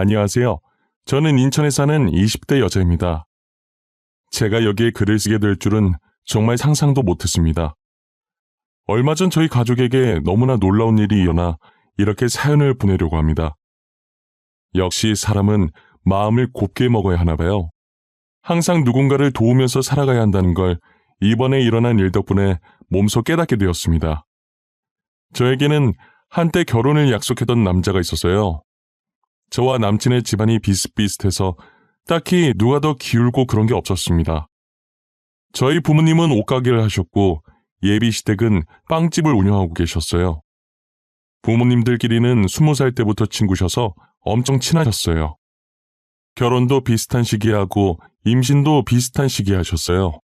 안녕하세요. 저는 인천에 사는 20대 여자입니다. 제가 여기에 글을 쓰게 될 줄은 정말 상상도 못했습니다. 얼마 전 저희 가족에게 너무나 놀라운 일이 일어나 이렇게 사연을 보내려고 합니다. 역시 사람은 마음을 곱게 먹어야 하나 봐요. 항상 누군가를 도우면서 살아가야 한다는 걸 이번에 일어난 일 덕분에 몸소 깨닫게 되었습니다. 저에게는 한때 결혼을 약속했던 남자가 있었어요. 저와 남친의 집안이 비슷비슷해서 딱히 누가 더 기울고 그런 게 없었습니다. 저희 부모님은 옷가게를 하셨고 예비 시댁은 빵집을 운영하고 계셨어요. 부모님들끼리는 20살 때부터 친구셔서 엄청 친하셨어요. 결혼도 비슷한 시기에 하고 임신도 비슷한 시기에 하셨어요.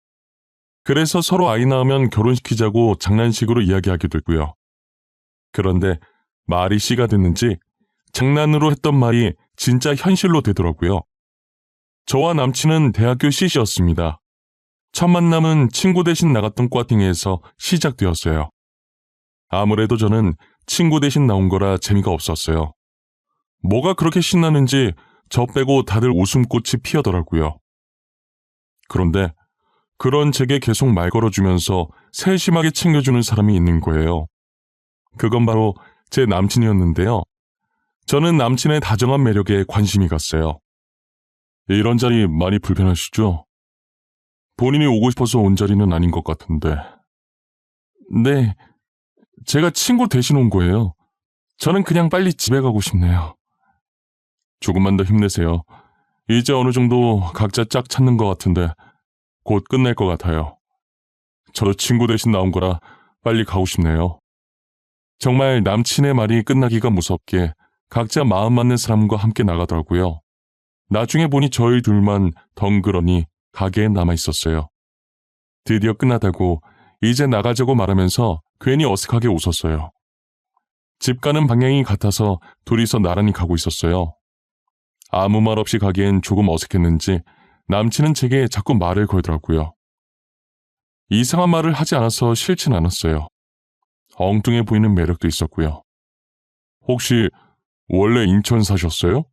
그래서 서로 아이 낳으면 결혼시키자고 장난식으로 이야기하기도 했고요. 그런데 말이 씨가 됐는지 장난으로 했던 말이 진짜 현실로 되더라고요. 저와 남친은 대학교 CC였습니다. 첫 만남은 친구 대신 나갔던 과팅에서 시작되었어요. 아무래도 저는 친구 대신 나온 거라 재미가 없었어요. 뭐가 그렇게 신나는지 저 빼고 다들 웃음꽃이 피어더라고요. 그런데 그런 제게 계속 말 걸어주면서 세심하게 챙겨주는 사람이 있는 거예요. 그건 바로 제 남친이었는데요. 저는 남친의 다정한 매력에 관심이 갔어요. 이런 자리 많이 불편하시죠? 본인이 오고 싶어서 온 자리는 아닌 것 같은데. 네, 제가 친구 대신 온 거예요. 저는 그냥 빨리 집에 가고 싶네요. 조금만 더 힘내세요. 이제 어느 정도 각자 짝 찾는 것 같은데 곧 끝날 것 같아요. 저도 친구 대신 나온 거라 빨리 가고 싶네요. 정말 남친의 말이 끝나기가 무섭게 각자 마음 맞는 사람과 함께 나가더라고요. 나중에 보니 저희 둘만 덩그러니 가게에 남아 있었어요. 드디어 끝나다고 이제 나가자고 말하면서 괜히 어색하게 웃었어요. 집 가는 방향이 같아서 둘이서 나란히 가고 있었어요. 아무 말 없이 가기엔 조금 어색했는지 남친은 제게 자꾸 말을 걸더라고요. 이상한 말을 하지 않아서 싫진 않았어요. 엉뚱해 보이는 매력도 있었고요. 혹시 원래 인천 사셨어요?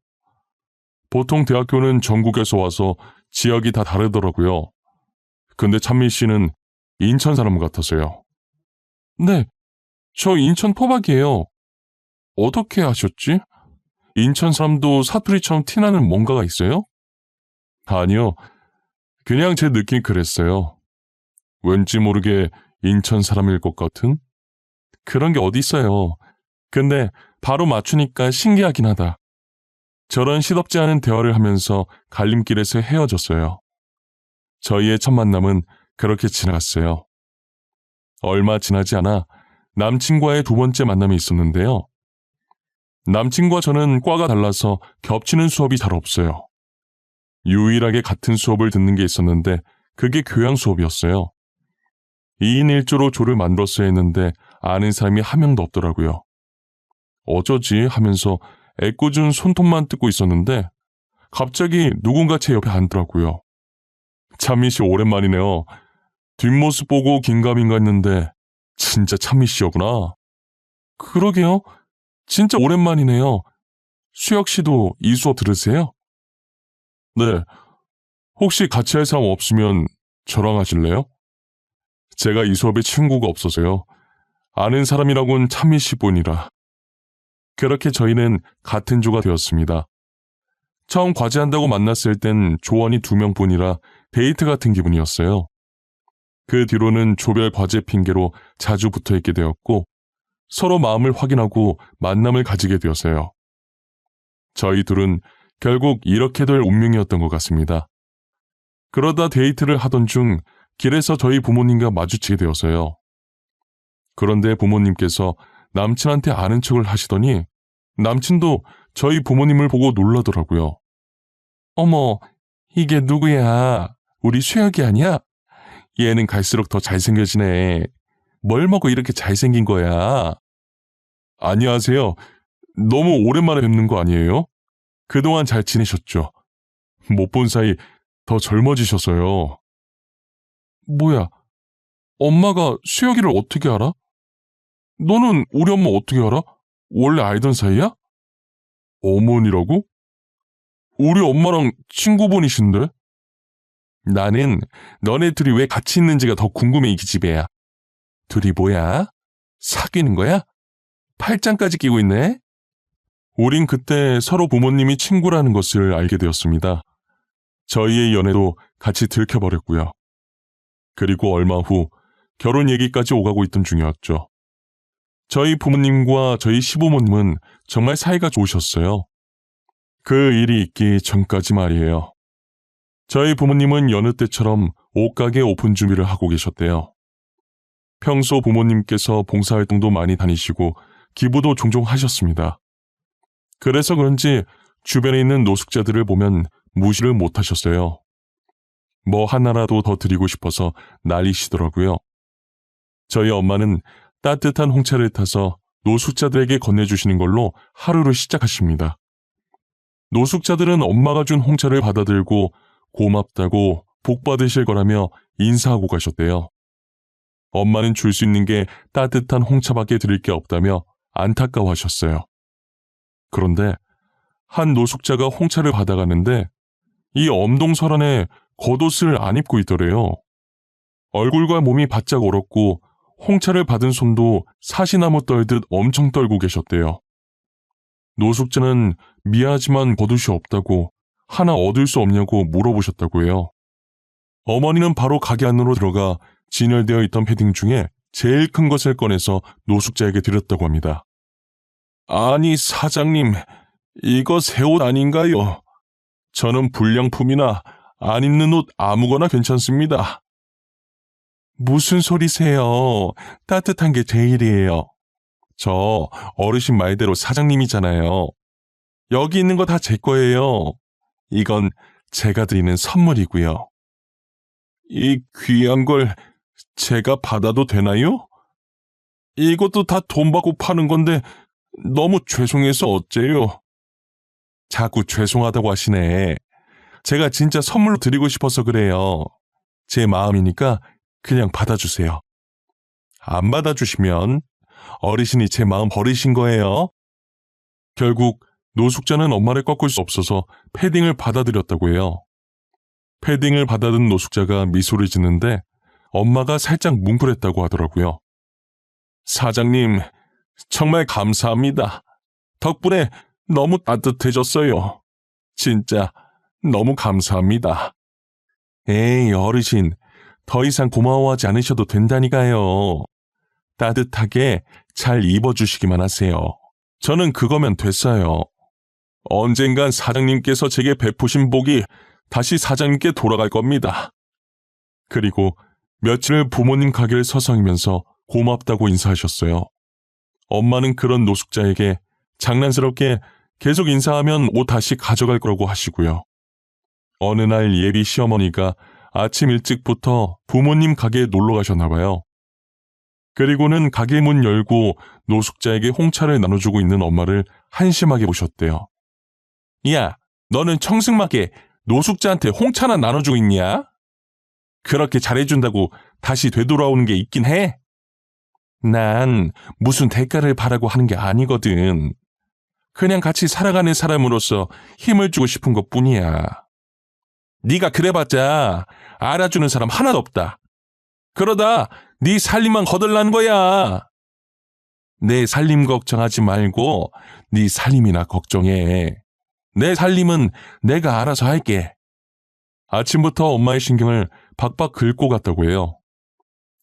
보통 대학교는 전국에서 와서 지역이 다 다르더라고요. 근데 찬미 씨는 인천 사람 같았어요. 네, 저 인천 토박이에요. 어떻게 아셨지? 인천 사람도 사투리처럼 티나는 뭔가가 있어요? 아니요, 그냥 제 느낌이 그랬어요. 왠지 모르게 인천 사람일 것 같은? 그런 게 어디 있어요. 근데 바로 맞추니까 신기하긴 하다. 저런 시덥지 않은 대화를 하면서 갈림길에서 헤어졌어요. 저희의 첫 만남은 그렇게 지나갔어요. 얼마 지나지 않아 남친과의 두 번째 만남이 있었는데요. 남친과 저는 과가 달라서 겹치는 수업이 잘 없어요. 유일하게 같은 수업을 듣는 게 있었는데 그게 교양 수업이었어요. 2인 1조로 조를 만들었어야 했는데 아는 사람이 한 명도 없더라고요. 어쩌지 하면서 애꿎은 손톱만 뜯고 있었는데 갑자기 누군가 제 옆에 앉더라고요. 찬미 씨 오랜만이네요. 뒷모습 보고 긴가민가 했는데 진짜 찬미 씨였구나. 그러게요. 진짜 오랜만이네요. 수혁 씨도 이 수업 들으세요? 네. 혹시 같이 할 사람 없으면 저랑 하실래요? 제가 이 수업에 친구가 없어서요. 아는 사람이라곤 찬미 씨뿐이라. 그렇게 저희는 같은 조가 되었습니다. 처음 과제한다고 만났을 땐 조원이 2명뿐이라 데이트 같은 기분이었어요. 그 뒤로는 조별 과제 핑계로 자주 붙어있게 되었고 서로 마음을 확인하고 만남을 가지게 되었어요. 저희 둘은 결국 이렇게 될 운명이었던 것 같습니다. 그러다 데이트를 하던 중 길에서 저희 부모님과 마주치게 되었어요. 그런데 부모님께서 남친한테 아는 척을 하시더니 남친도 저희 부모님을 보고 놀라더라고요. 어머, 이게 누구야? 우리 수혁이 아니야? 얘는 갈수록 더 잘생겨지네. 뭘 먹고 이렇게 잘생긴 거야? 안녕하세요. 너무 오랜만에 뵙는 거 아니에요? 그동안 잘 지내셨죠? 못 본 사이 더 젊어지셔서요. 뭐야, 엄마가 수혁이를 어떻게 알아? 너는 우리 엄마 어떻게 알아? 원래 알던 사이야? 어머니라고? 우리 엄마랑 친구분이신데? 나는 너네 둘이 왜 같이 있는지가 더 궁금해, 이 기집애야. 둘이 뭐야? 사귀는 거야? 팔짱까지 끼고 있네? 우린 그때 서로 부모님이 친구라는 것을 알게 되었습니다. 저희의 연애도 같이 들켜버렸고요. 그리고 얼마 후 결혼 얘기까지 오가고 있던 중이었죠. 저희 부모님과 저희 시부모님은 정말 사이가 좋으셨어요. 그 일이 있기 전까지 말이에요. 저희 부모님은 여느 때처럼 옷가게 오픈 준비를 하고 계셨대요. 평소 부모님께서 봉사활동도 많이 다니시고 기부도 종종 하셨습니다. 그래서 그런지 주변에 있는 노숙자들을 보면 무시를 못하셨어요. 뭐 하나라도 더 드리고 싶어서 난리시더라고요. 저희 엄마는 따뜻한 홍차를 타서 노숙자들에게 건네주시는 걸로 하루를 시작하십니다. 노숙자들은 엄마가 준 홍차를 받아들고 고맙다고 복 받으실 거라며 인사하고 가셨대요. 엄마는 줄 수 있는 게 따뜻한 홍차밖에 드릴 게 없다며 안타까워하셨어요. 그런데 한 노숙자가 홍차를 받아가는데 이 엄동설한에 겉옷을 안 입고 있더래요. 얼굴과 몸이 바짝 얼었고 홍차를 받은 손도 사시나무 떨듯 엄청 떨고 계셨대요. 노숙자는 미안하지만 겉옷이 없다고 하나 얻을 수 없냐고 물어보셨다고 해요. 어머니는 바로 가게 안으로 들어가 진열되어 있던 패딩 중에 제일 큰 것을 꺼내서 노숙자에게 드렸다고 합니다. 아니 사장님, 이거 새 옷 아닌가요? 저는 불량품이나 안 입는 옷 아무거나 괜찮습니다. 무슨 소리세요? 따뜻한 게 제일이에요. 저 어르신 말대로 사장님이잖아요. 여기 있는 거 다 제 거예요. 이건 제가 드리는 선물이고요. 이 귀한 걸 제가 받아도 되나요? 이것도 다 돈 받고 파는 건데 너무 죄송해서 어째요? 자꾸 죄송하다고 하시네. 제가 진짜 선물로 드리고 싶어서 그래요. 제 마음이니까 그냥 받아주세요. 안 받아주시면 어르신이 제 마음 버리신 거예요. 결국 노숙자는 엄마를 꺾을 수 없어서 패딩을 받아들였다고 해요. 패딩을 받아든 노숙자가 미소를 짓는데 엄마가 살짝 뭉클했다고 하더라고요. 사장님, 정말 감사합니다. 덕분에 너무 따뜻해졌어요. 진짜 너무 감사합니다. 에이, 어르신, 더 이상 고마워하지 않으셔도 된다니까요. 따뜻하게 잘 입어주시기만 하세요. 저는 그거면 됐어요. 언젠간 사장님께서 제게 베푸신 복이 다시 사장님께 돌아갈 겁니다. 그리고 며칠을 부모님 가게를 서성이면서 고맙다고 인사하셨어요. 엄마는 그런 노숙자에게 장난스럽게 계속 인사하면 옷 다시 가져갈 거라고 하시고요. 어느 날 예비 시어머니가 아침 일찍부터 부모님 가게에 놀러 가셨나 봐요. 그리고는 가게 문 열고 노숙자에게 홍차를 나눠주고 있는 엄마를 한심하게 보셨대요. 야, 너는 청승맞게 노숙자한테 홍차나 나눠주고 있냐? 그렇게 잘해준다고 다시 되돌아오는 게 있긴 해? 난 무슨 대가를 바라고 하는 게 아니거든. 그냥 같이 살아가는 사람으로서 힘을 주고 싶은 것뿐이야. 네가 그래봤자 알아주는 사람 하나도 없다. 그러다 네 살림만 거덜나는 거야. 내 살림 걱정하지 말고 네 살림이나 걱정해. 내 살림은 내가 알아서 할게. 아침부터 엄마의 신경을 박박 긁고 갔다고 해요.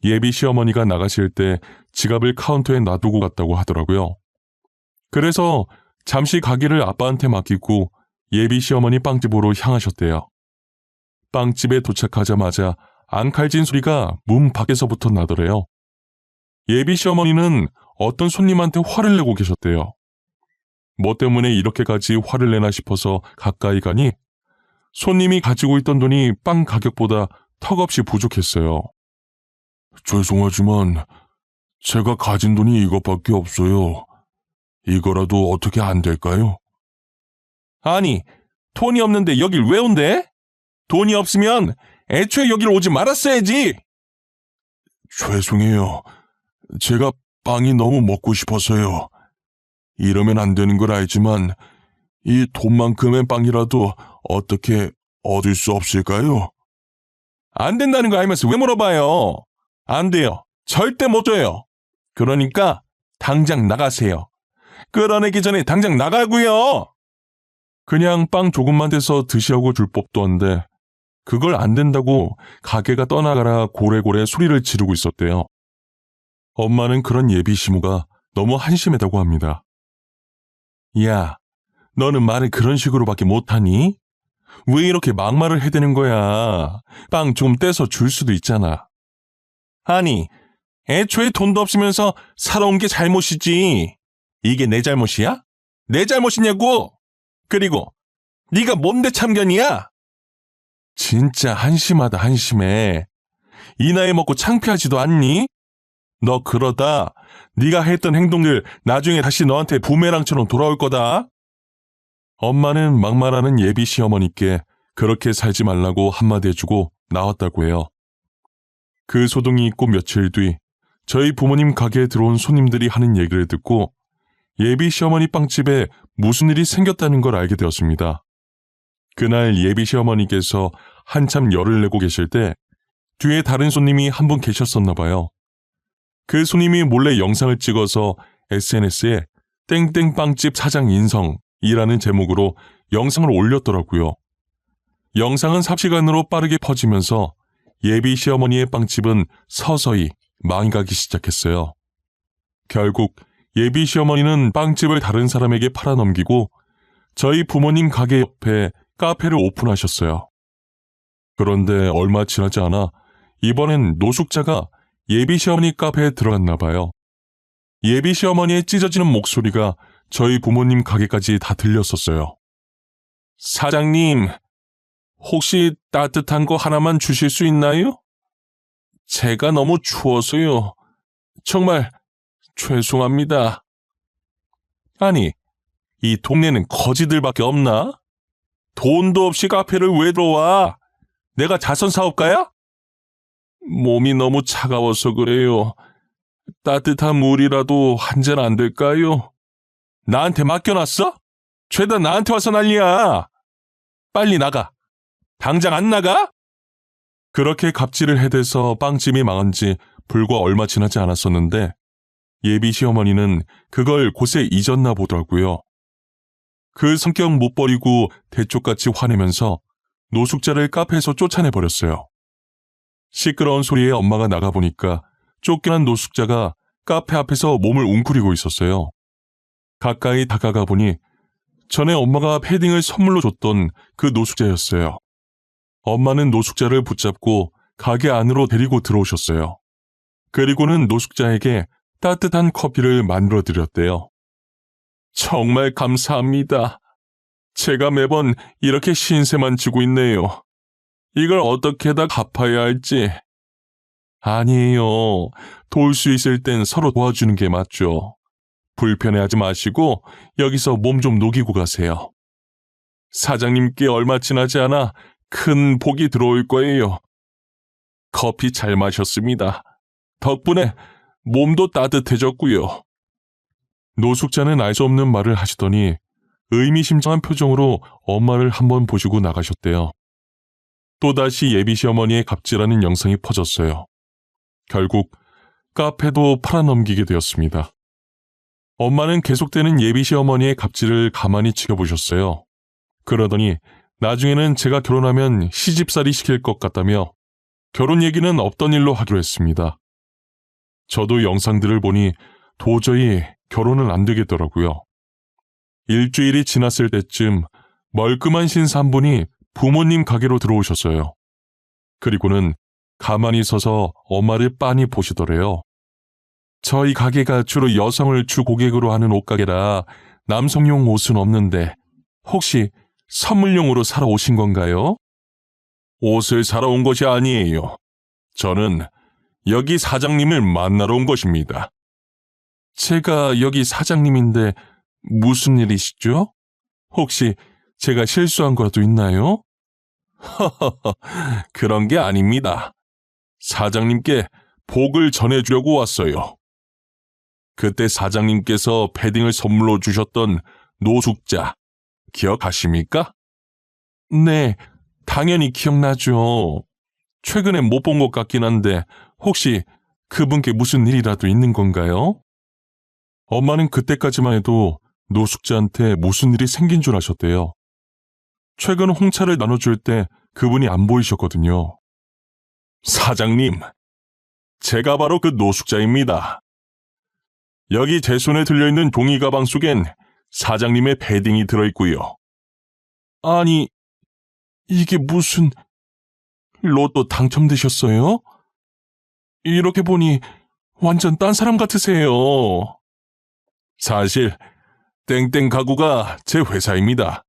예비 시어머니가 나가실 때 지갑을 카운터에 놔두고 갔다고 하더라고요. 그래서 잠시 가게를 아빠한테 맡기고 예비 시어머니 빵집으로 향하셨대요. 빵집에 도착하자마자 앙칼진 소리가 문 밖에서부터 나더래요. 예비 시어머니는 어떤 손님한테 화를 내고 계셨대요. 뭐 때문에 이렇게까지 화를 내나 싶어서 가까이 가니 손님이 가지고 있던 돈이 빵 가격보다 턱없이 부족했어요. 죄송하지만 제가 가진 돈이 이것밖에 없어요. 이거라도 어떻게 안 될까요? 아니, 돈이 없는데 여길 왜 온대? 돈이 없으면 애초에 여길 오지 말았어야지. 죄송해요. 제가 빵이 너무 먹고 싶어서요. 이러면 안 되는 걸 알지만 이 돈만큼의 빵이라도 어떻게 얻을 수 없을까요? 안 된다는 거 알면서 왜 물어봐요? 안 돼요. 절대 못 줘요. 그러니까 당장 나가세요. 끌어내기 전에 당장 나가고요. 그냥 빵 조금만 돼서 드시라고 줄 법도 한데 그걸 안 된다고 가게가 떠나가라 고래고래 소리를 지르고 있었대요. 엄마는 그런 예비 시무가 너무 한심하다고 합니다. 야, 너는 말을 그런 식으로밖에 못하니? 왜 이렇게 막말을 해대는 거야? 빵 좀 떼서 줄 수도 있잖아. 아니, 애초에 돈도 없으면서 살아온 게 잘못이지. 이게 내 잘못이야? 내 잘못이냐고? 그리고 네가 뭔데 참견이야? 진짜 한심하다 한심해. 이 나이 먹고 창피하지도 않니? 너 그러다 네가 했던 행동들 나중에 다시 너한테 부메랑처럼 돌아올 거다. 엄마는 막말하는 예비 시어머니께 그렇게 살지 말라고 한마디 해주고 나왔다고 해요. 그 소동이 있고 며칠 뒤 저희 부모님 가게에 들어온 손님들이 하는 얘기를 듣고 예비 시어머니 빵집에 무슨 일이 생겼다는 걸 알게 되었습니다. 그날 예비 시어머니께서 한참 열을 내고 계실 때 뒤에 다른 손님이 한 분 계셨었나 봐요. 그 손님이 몰래 영상을 찍어서 SNS에 땡땡빵집 사장 인성이라는 제목으로 영상을 올렸더라고요. 영상은 삽시간으로 빠르게 퍼지면서 예비 시어머니의 빵집은 서서히 망가기 시작했어요. 결국 예비 시어머니는 빵집을 다른 사람에게 팔아넘기고 저희 부모님 가게 옆에 카페를 오픈하셨어요. 그런데 얼마 지나지 않아 이번엔 노숙자가 예비 시어머니 카페에 들어갔나 봐요. 예비 시어머니의 찢어지는 목소리가 저희 부모님 가게까지 다 들렸었어요. 사장님, 혹시 따뜻한 거 하나만 주실 수 있나요? 제가 너무 추워서요. 정말 죄송합니다. 아니, 이 동네는 거지들밖에 없나? 돈도 없이 카페를 왜 들어와? 내가 자선 사업가야? 몸이 너무 차가워서 그래요. 따뜻한 물이라도 한 잔 안 될까요? 나한테 맡겨놨어? 죄다 나한테 와서 난리야. 빨리 나가. 당장 안 나가? 그렇게 갑질을 해대서 빵집이 망한 지 불과 얼마 지나지 않았었는데 예비 시어머니는 그걸 곳에 잊었나 보더라고요. 그 성격 못 버리고 대쪽같이 화내면서 노숙자를 카페에서 쫓아내버렸어요. 시끄러운 소리에 엄마가 나가보니까 쫓겨난 노숙자가 카페 앞에서 몸을 웅크리고 있었어요. 가까이 다가가 보니 전에 엄마가 패딩을 선물로 줬던 그 노숙자였어요. 엄마는 노숙자를 붙잡고 가게 안으로 데리고 들어오셨어요. 그리고는 노숙자에게 따뜻한 커피를 만들어 드렸대요. 정말 감사합니다. 제가 매번 이렇게 신세만 지고 있네요. 이걸 어떻게 다 갚아야 할지. 아니에요. 도울 수 있을 땐 서로 도와주는 게 맞죠. 불편해하지 마시고 여기서 몸 좀 녹이고 가세요. 사장님께 얼마 지나지 않아 큰 복이 들어올 거예요. 커피 잘 마셨습니다. 덕분에 몸도 따뜻해졌고요. 노숙자는 알 수 없는 말을 하시더니 의미심장한 표정으로 엄마를 한번 보시고 나가셨대요. 또다시 예비 시어머니의 갑질하는 영상이 퍼졌어요. 결국 카페도 팔아넘기게 되었습니다. 엄마는 계속되는 예비 시어머니의 갑질을 가만히 지켜보셨어요. 그러더니 나중에는 제가 결혼하면 시집살이 시킬 것 같다며 결혼 얘기는 없던 일로 하기로 했습니다. 저도 영상들을 보니 도저히 결혼은 안 되겠더라고요. 일주일이 지났을 때쯤 멀끔한 신사 한 분이 부모님 가게로 들어오셨어요. 그리고는 가만히 서서 엄마를 빤히 보시더래요. 저희 가게가 주로 여성을 주 고객으로 하는 옷가게라 남성용 옷은 없는데 혹시 선물용으로 사러 오신 건가요? 옷을 사러 온 것이 아니에요. 저는 여기 사장님을 만나러 온 것입니다. 제가 여기 사장님인데 무슨 일이시죠? 혹시 제가 실수한 거라도 있나요? 허허허, 그런 게 아닙니다. 사장님께 복을 전해주려고 왔어요. 그때 사장님께서 패딩을 선물로 주셨던 노숙자 기억하십니까? 네, 당연히 기억나죠. 최근에 못 본 것 같긴 한데 혹시 그분께 무슨 일이라도 있는 건가요? 엄마는 그때까지만 해도 노숙자한테 무슨 일이 생긴 줄 아셨대요. 최근 홍차를 나눠줄 때 그분이 안 보이셨거든요. 사장님, 제가 바로 그 노숙자입니다. 여기 제 손에 들려있는 종이 가방 속엔 사장님의 패딩이 들어있고요. 아니, 이게 무슨 로또 당첨되셨어요? 이렇게 보니 완전 딴 사람 같으세요. 사실 땡땡 가구가 제 회사입니다.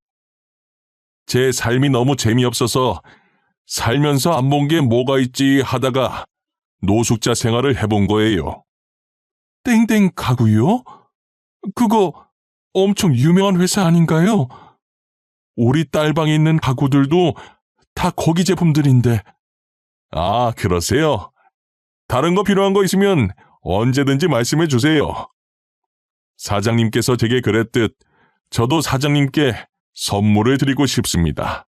제 삶이 너무 재미없어서 살면서 안 본 게 뭐가 있지 하다가 노숙자 생활을 해본 거예요. 땡땡 가구요? 그거 엄청 유명한 회사 아닌가요? 우리 딸방에 있는 가구들도 다 거기 제품들인데. 아, 그러세요? 다른 거 필요한 거 있으면 언제든지 말씀해 주세요. 사장님께서 제게 그랬듯 저도 사장님께 선물을 드리고 싶습니다.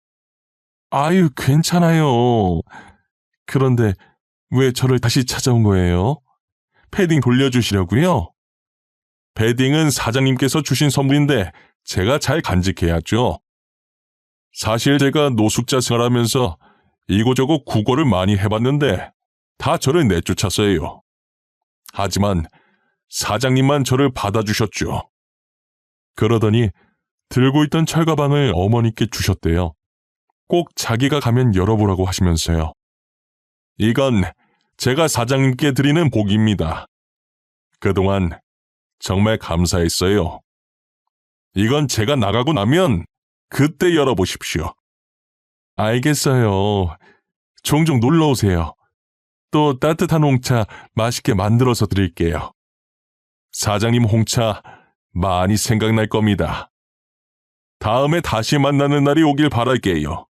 아유, 괜찮아요. 그런데 왜 저를 다시 찾아온 거예요? 패딩 돌려주시려고요? 패딩은 사장님께서 주신 선물인데 제가 잘 간직해야죠. 사실 제가 노숙자 생활하면서 이곳저곳 구걸을 많이 해봤는데 다 저를 내쫓았어요. 하지만 사장님만 저를 받아주셨죠. 그러더니 들고 있던 철가방을 어머니께 주셨대요. 꼭 자기가 가면 열어보라고 하시면서요. 이건 제가 사장님께 드리는 복입니다. 그동안 정말 감사했어요. 이건 제가 나가고 나면 그때 열어보십시오. 알겠어요. 종종 놀러 오세요. 또 따뜻한 홍차 맛있게 만들어서 드릴게요. 사장님 홍차 많이 생각날 겁니다. 다음에 다시 만나는 날이 오길 바랄게요.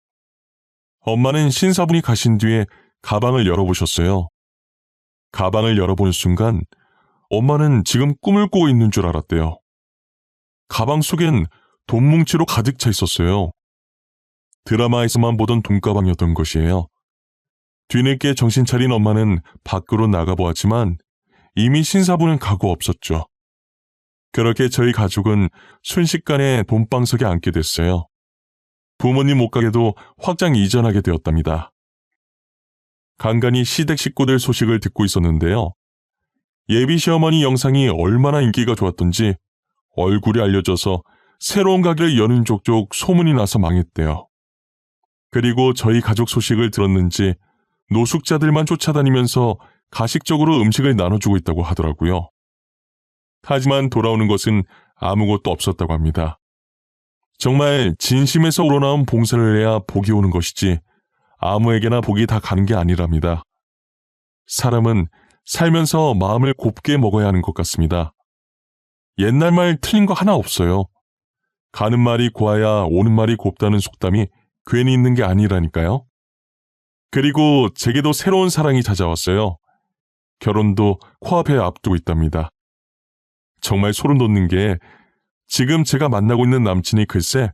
엄마는 신사분이 가신 뒤에 가방을 열어보셨어요. 가방을 열어본 순간 엄마는 지금 꿈을 꾸고 있는 줄 알았대요. 가방 속엔 돈 뭉치로 가득 차 있었어요. 드라마에서만 보던 돈가방이었던 것이에요. 뒤늦게 정신 차린 엄마는 밖으로 나가보았지만 이미 신사분은 가고 없었죠. 그렇게 저희 가족은 순식간에 돈방석에 앉게 됐어요. 부모님 옷가게도 확장 이전하게 되었답니다. 간간히 시댁 식구들 소식을 듣고 있었는데요. 예비 시어머니 영상이 얼마나 인기가 좋았던지 얼굴이 알려져서 새로운 가게를 여는 족족 소문이 나서 망했대요. 그리고 저희 가족 소식을 들었는지 노숙자들만 쫓아다니면서 가식적으로 음식을 나눠주고 있다고 하더라고요. 하지만 돌아오는 것은 아무것도 없었다고 합니다. 정말 진심에서 우러나온 봉사를 해야 복이 오는 것이지 아무에게나 복이 다 가는 게 아니랍니다. 사람은 살면서 마음을 곱게 먹어야 하는 것 같습니다. 옛날 말 틀린 거 하나 없어요. 가는 말이 고와야 오는 말이 곱다는 속담이 괜히 있는 게 아니라니까요. 그리고 제게도 새로운 사랑이 찾아왔어요. 결혼도 코앞에 앞두고 있답니다. 정말 소름 돋는 게 지금 제가 만나고 있는 남친이 글쎄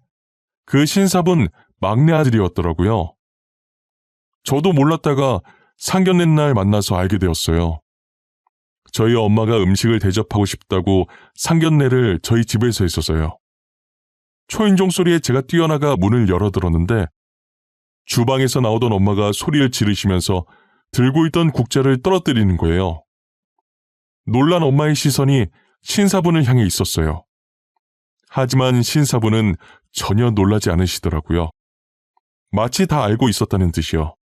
그 신사분 막내 아들이었더라고요. 저도 몰랐다가 상견례 날 만나서 알게 되었어요. 저희 엄마가 음식을 대접하고 싶다고 상견례를 저희 집에서 했었어요. 초인종 소리에 제가 뛰어나가 문을 열어들었는데 주방에서 나오던 엄마가 소리를 지르시면서 들고 있던 국자를 떨어뜨리는 거예요. 놀란 엄마의 시선이 신사분을 향해 있었어요. 하지만 신사분은 전혀 놀라지 않으시더라고요. 마치 다 알고 있었다는 듯이요.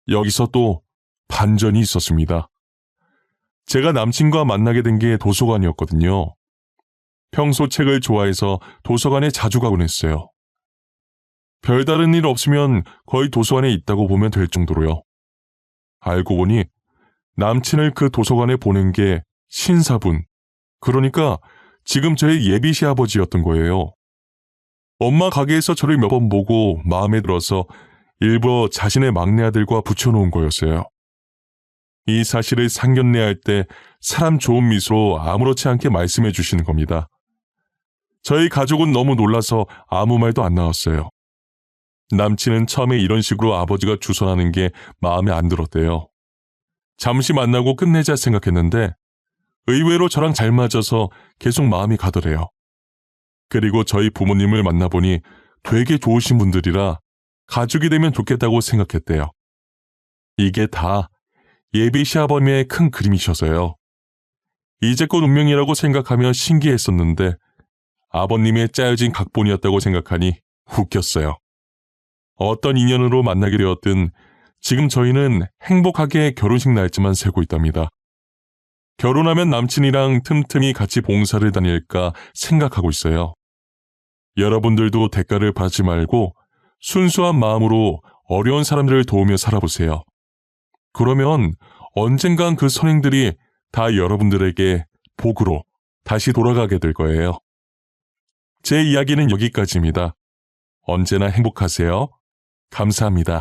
여기서 또 반전이 있었습니다. 제가 남친과 만나게 된 게 도서관이었거든요. 평소 책을 좋아해서 도서관에 자주 가곤 했어요. 별다른 일 없으면 거의 도서관에 있다고 보면 될 정도로요. 알고 보니 남친을 그 도서관에 보낸 게 신사분, 그러니까 지금 저의 예비 시아버지였던 거예요. 엄마 가게에서 저를 몇 번 보고 마음에 들어서 일부러 자신의 막내 아들과 붙여놓은 거였어요. 이 사실을 상견례할 때 사람 좋은 미소로 아무렇지 않게 말씀해 주시는 겁니다. 저희 가족은 너무 놀라서 아무 말도 안 나왔어요. 남친은 처음에 이런 식으로 아버지가 주선하는 게 마음에 안 들었대요. 잠시 만나고 끝내자 생각했는데 의외로 저랑 잘 맞아서 계속 마음이 가더래요. 그리고 저희 부모님을 만나보니 되게 좋으신 분들이라 가족이 되면 좋겠다고 생각했대요. 이게 다 예비 시아버님의 큰 그림이셔서요. 이제껏 운명이라고 생각하며 신기했었는데 아버님의 짜여진 각본이었다고 생각하니 웃겼어요. 어떤 인연으로 만나게 되었든 지금 저희는 행복하게 결혼식 날짜만 세고 있답니다. 결혼하면 남친이랑 틈틈이 같이 봉사를 다닐까 생각하고 있어요. 여러분들도 대가를 받지 말고 순수한 마음으로 어려운 사람들을 도우며 살아보세요. 그러면 언젠간 그 선행들이 다 여러분들에게 복으로 다시 돌아가게 될 거예요. 제 이야기는 여기까지입니다. 언제나 행복하세요. 감사합니다.